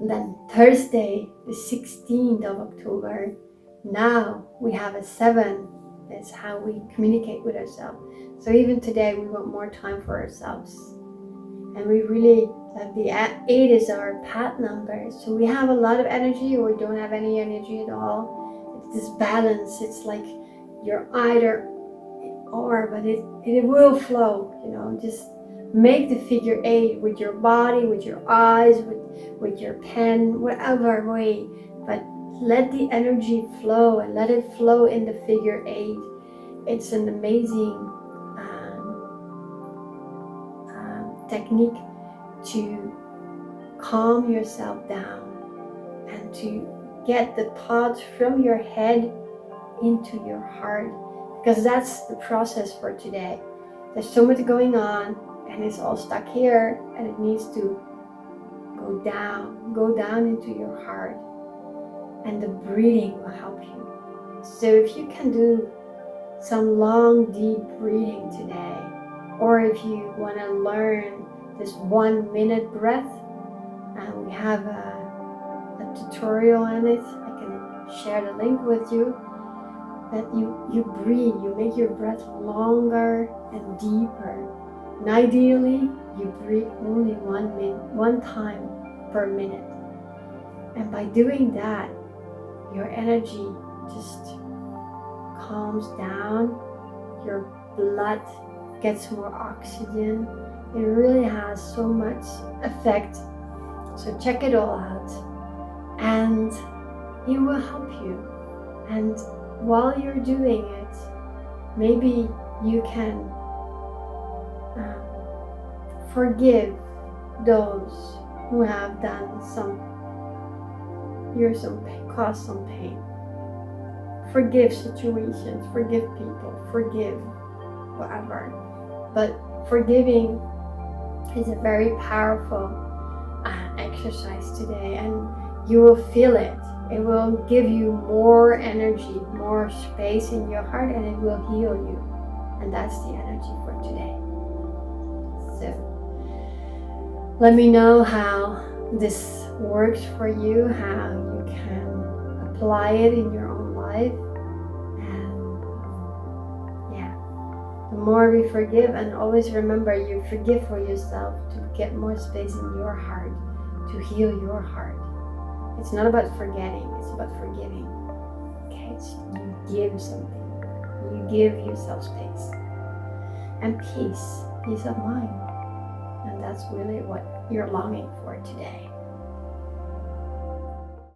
And then Thursday, the 16th of October, now we have a 7. That's how we communicate with ourselves. So even today, we want more time for ourselves. And we really, like the 8 is our path number. So we have a lot of energy or we don't have any energy at all. It's this balance. It's like you're either or, but it will flow, just make the figure 8 with your body, with your eyes, with your pen, whatever way, but let the energy flow and let it flow in the figure 8. It's an amazing technique to calm yourself down and to get the thoughts from your head into your heart, because that's the process for today. There's so much going on and it's all stuck here, and it needs to go down into your heart, and the breathing will help you. So if you can do some long deep breathing today, or if you want to learn this 1 minute breath, and we have a tutorial on it, I can share the link with you, that you breathe, you make your breath longer and deeper. And ideally, you breathe only 1 time per minute. And by doing that, your energy just calms down, your blood gets more oxygen. It really has so much effect. So check it all out, and it will help you. And while you're doing it, maybe you can forgive those who have done caused some pain. Forgive situations, forgive people, forgive whatever. But forgiving is a very powerful exercise today, and you will feel it. It will give you more energy, more space in your heart, and it will heal you. And that's the energy for today. So let me know how this works for you, how you can apply it in your own life. The more we forgive, and always remember, you forgive for yourself to get more space in your heart, to heal your heart. It's not about forgetting, it's about forgiving. Okay, you give something. You give yourself space. And peace of mind. And that's really what you're longing for today.